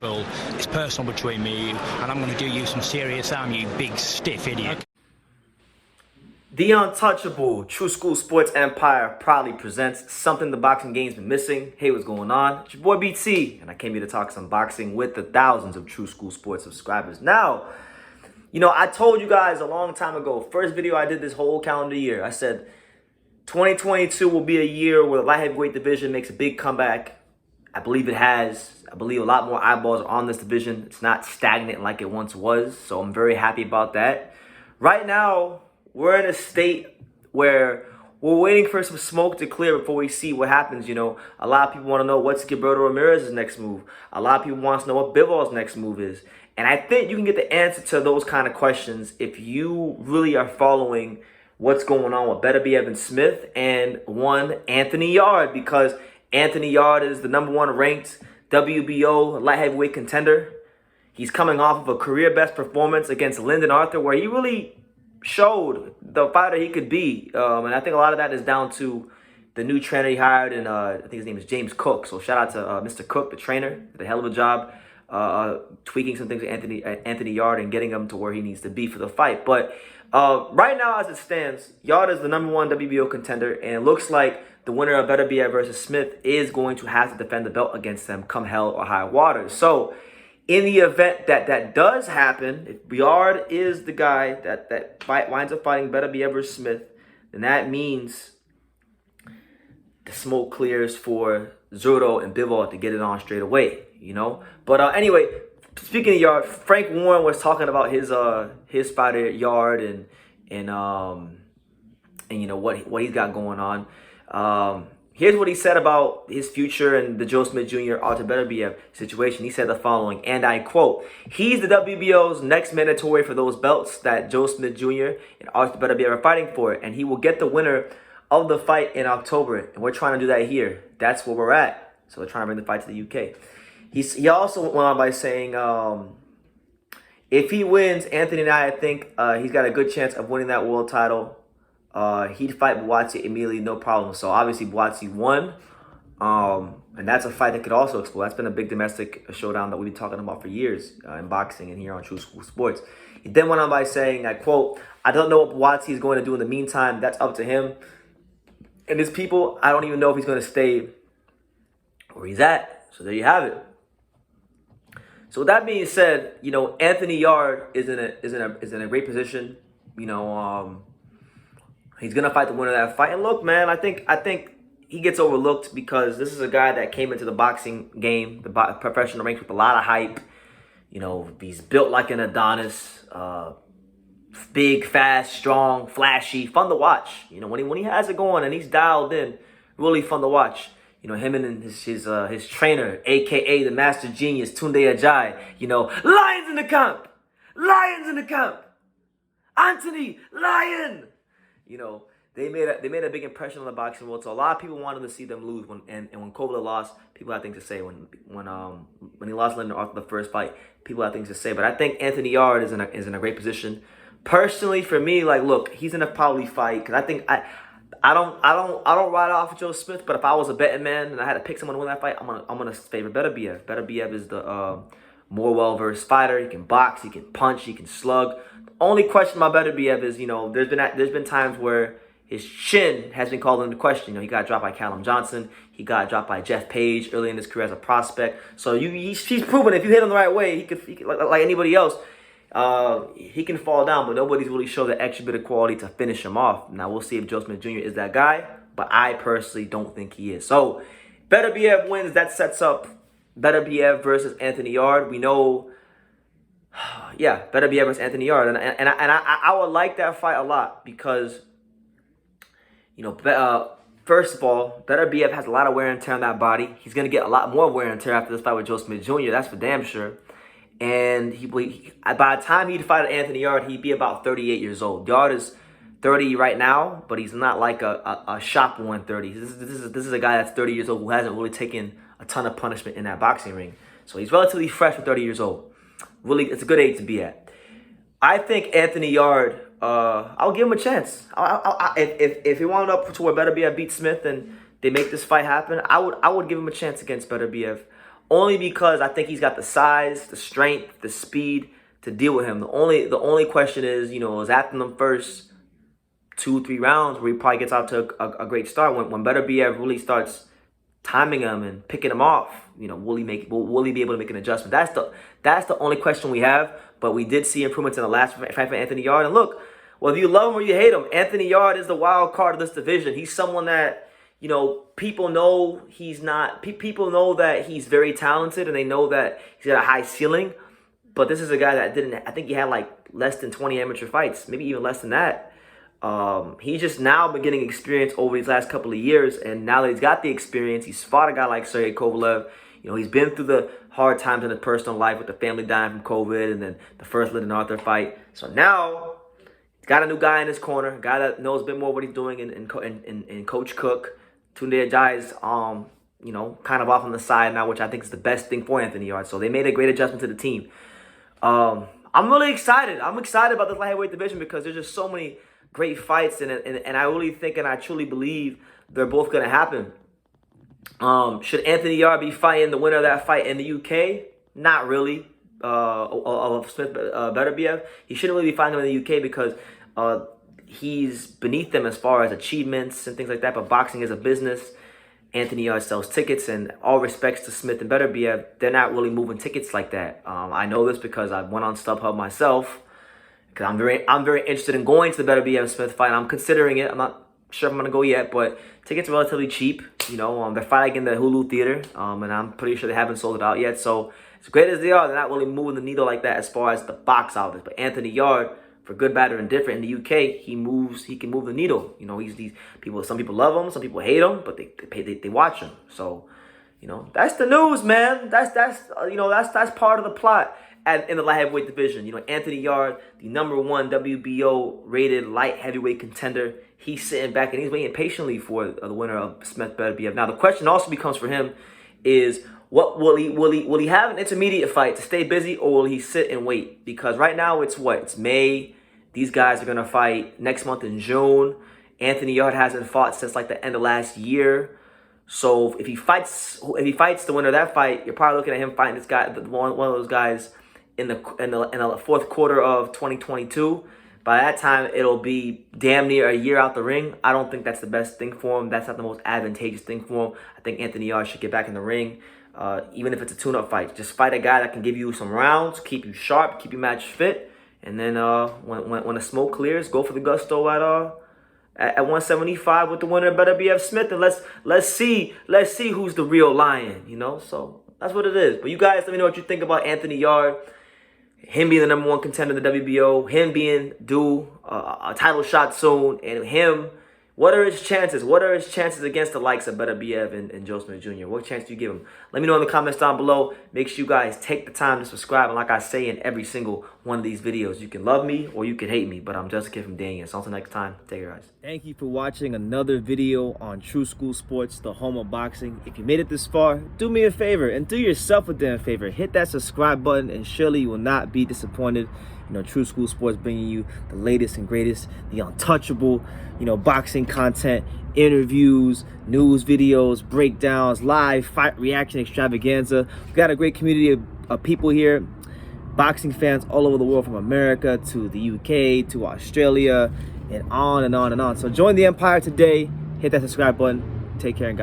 Well, it's personal between me and you, and I'm going to do you some serious harm, you big stiff idiot. The Untouchable True School Sports Empire proudly presents something the boxing game's been missing. Hey, what's going on? It's your boy BT, and I came here to talk some boxing with the thousands of True School Sports subscribers. Now, I told you guys a long time ago, first video I did this whole calendar year, I said 2022 will be a year where the light heavyweight division makes a big comeback. I believe it has. I believe a lot more eyeballs are on this division. It's not stagnant like it once was, so I'm very happy about that. Right now, we're in a state where we're waiting for some smoke to clear before we see what happens. A lot of people want to know what's Gilberto Ramirez's next move. A lot of people want to know what Bivol's next move is. And I think you can get the answer to those kind of questions if you really are following what's going on with Beterbiev and Smith and one Anthony Yarde, because Anthony Yarde is the #1 ranked WBO light heavyweight contender. He's coming off of a career best performance against Lyndon Arthur, where he really showed the fighter he could be. And I think a lot of that is down to the new trainer he hired, and I think his name is James Cook. So shout out to Mr. Cook, the trainer. Did a hell of a job tweaking some things with Anthony Yarde and getting him to where he needs to be for the fight. But right now, as it stands, Yarde is the #1 WBO contender, and it looks like the winner of Beterbiev versus Smith is going to have to defend the belt against them come hell or high water. So in the event that does happen, if Yarde is the guy that winds up fighting Beterbiev versus Smith, then that means the smoke clears for Zurdo and Bivol to get it on straight away, But anyway, speaking of Yarde, Frank Warren was talking about his fighter Yarde and what he's got going on. Here's what he said about his future and the Joe Smith Jr. Artur Beterbiev situation. He said the following, and I quote, "He's the WBO's next mandatory for those belts that Joe Smith Jr. and Artur Beterbiev are fighting for, and he will get the winner of the fight in October, and we're trying to do that here. That's where we're at." So they're trying to bring the fight to the UK. He also went on by saying, if he wins, Anthony and I think he's got a good chance of winning that world title. He'd fight Buatsi immediately, no problem. So obviously Buatsi won, and that's a fight that could also explode. That's been a big domestic showdown that we've been talking about for years in boxing and here on True School Sports. He then went on by saying, I quote, "I don't know what Buatsi is going to do in the meantime. That's up to him and his people. I don't even know if he's going to stay where he's at." So there you have it. So with that being said, Anthony Yarde is in a great position. He's gonna fight the winner of that fight. And look, man, I think he gets overlooked because this is a guy that came into the boxing game, the professional ranks, with a lot of hype. He's built like an Adonis, big, fast, strong, flashy, fun to watch. When he has it going and he's dialed in, really fun to watch. Him and his trainer, aka the Master Genius, Tunde Ajayi. Lions in the camp, lions in the camp. Anthony, lion. They made a big impression on the boxing world. So a lot of people wanted to see them lose. When Kovalev lost, people had things to say. When he lost Lyndon Arthur the first fight, people had things to say. But I think Anthony Yarde is in a great position. Personally, for me, look, he's in a probably fight because I think I don't ride off Joe Smith. But if I was a betting man and I had to pick someone to win that fight, I'm gonna favor Beterbiev. Beterbiev is the more well-versed fighter. He can box, he can punch, he can slug. Only question about Beterbiev is, there's been times where his chin has been called into question. He got dropped by Callum Johnson. He got dropped by Jeff Page early in his career as a prospect. So he's proven if you hit him the right way, he could like anybody else, he can fall down. But nobody's really showed that extra bit of quality to finish him off. Now we'll see if Joe Smith Jr. is that guy, but I personally don't think he is. So Beterbiev wins. That sets up Beterbiev versus Anthony Yarde. We know. Yeah, Beterbiev versus Anthony Yarde, and I would like that fight a lot because, first of all, Beterbiev has a lot of wear and tear on that body. He's gonna get a lot more wear and tear after this fight with Joe Smith Jr. That's for damn sure. And by the time he'd fight Anthony Yarde, he'd be about 38 years old. Yarde is 30 right now, but he's not like a shop 130. This is a guy that's 30 years old who hasn't really taken a ton of punishment in that boxing ring. So he's relatively fresh for 30 years old. Really, it's a good age to be at. I think Anthony Yarde, I'll give him a chance. If he wound up to where Beterbiev beat Smith and they make this fight happen, I would give him a chance against Beterbiev. only because I think he's got the size, the strength, the speed to deal with him. The only question is, is after the first 2-3 rounds where he probably gets out to a great start. When Beterbiev really starts timing him and picking him off, will he be able to make an adjustment? That's the only question we have. But we did see improvements in the last fight for Anthony Yarde. And look, whether you love him or you hate him, Anthony Yarde is the wild card of this division. He's someone that, people know people know that he's very talented, and they know that he's got a high ceiling. But this is a guy that I think he had like less than 20 amateur fights, maybe even less than that. He's just now been getting experience over these last couple of years, and now that he's got the experience, he's fought a guy like Sergey Kovalev. He's been through the hard times in his personal life with the family dying from COVID, and then the first Lyndon Arthur fight. So now he's got a new guy in his corner, a guy that knows a bit more what he's doing in Coach Cook. Tunde Ajayi's kind of off on the side now, which I think is the best thing for Anthony Yarde. So they made a great adjustment to the team. I'm really excited. I'm excited about this light heavyweight division because there's just so many great fights, and I really think and I truly believe they're both going to happen. Should Anthony Yarde be fighting the winner of that fight in the UK? Not really. Of Smith Beterbiev. He shouldn't really be fighting him in the UK because he's beneath them as far as achievements and things like that. But boxing is a business. Anthony Yarde sells tickets, and all respects to Smith and Beterbiev, they're not really moving tickets like that. I know this because I went on StubHub myself because I'm very interested in going to the Beterbiev Smith fight. I'm considering it. I'm not sure if I'm gonna go yet, but tickets are relatively cheap. They're fighting in the Hulu Theater, and I'm pretty sure they haven't sold it out yet. So as great as they are, they're not really moving the needle like that as far as the box office. But Anthony Yarde, for good, bad, or indifferent, in the UK, he can move the needle. He's these people. Some people love him, some people hate him, but they watch him. So, that's the news, man. That's part of the plot in the light heavyweight division. Anthony Yarde, the #1 WBO rated light heavyweight contender, he's sitting back and he's waiting patiently for the winner of Smith Beterbiev. Now the question also becomes for him is, what will he have an intermediate fight to stay busy, or will he sit and wait? Because right now it's May. These guys are gonna fight next month in June. Anthony Yarde hasn't fought since like the end of last year. So if he fights the winner of that fight, you're probably looking at him fighting this guy, one of those guys, in the fourth quarter of 2022. By that time, it'll be damn near a year out the ring. I don't think that's the best thing for him. That's not the most advantageous thing for him. I think Anthony Yarde should get back in the ring, even if it's a tune-up fight. Just fight a guy that can give you some rounds, keep you sharp, keep you match fit. And then when the smoke clears, go for the gusto at 175 with the winner Beterbiev Smith, and let's see who's the real lion. So that's what it is. But you guys, let me know what you think about Anthony Yarde, him being the #1 contender in the WBO, him being due a title shot soon, and him. What are his chances? What are his chances against the likes of Beterbiev and Joe Smith Jr.? What chance do you give him? Let me know in the comments down below. Make sure you guys take the time to subscribe. And like I say in every single one of these videos, you can love me or you can hate me, but I'm just a kid from Daniel. So until next time, take care, guys. Thank you for watching another video on True School Sports, the home of boxing. If you made it this far, do me a favor and do yourself a damn favor. Hit that subscribe button and surely you will not be disappointed. True School Sports bringing you the latest and greatest, the untouchable, boxing content, interviews, news videos, breakdowns, live fight reaction extravaganza. We've got a great community of people here, boxing fans all over the world, from America to the UK to Australia and on and on and on. So join the empire today. Hit that subscribe button. Take care and God.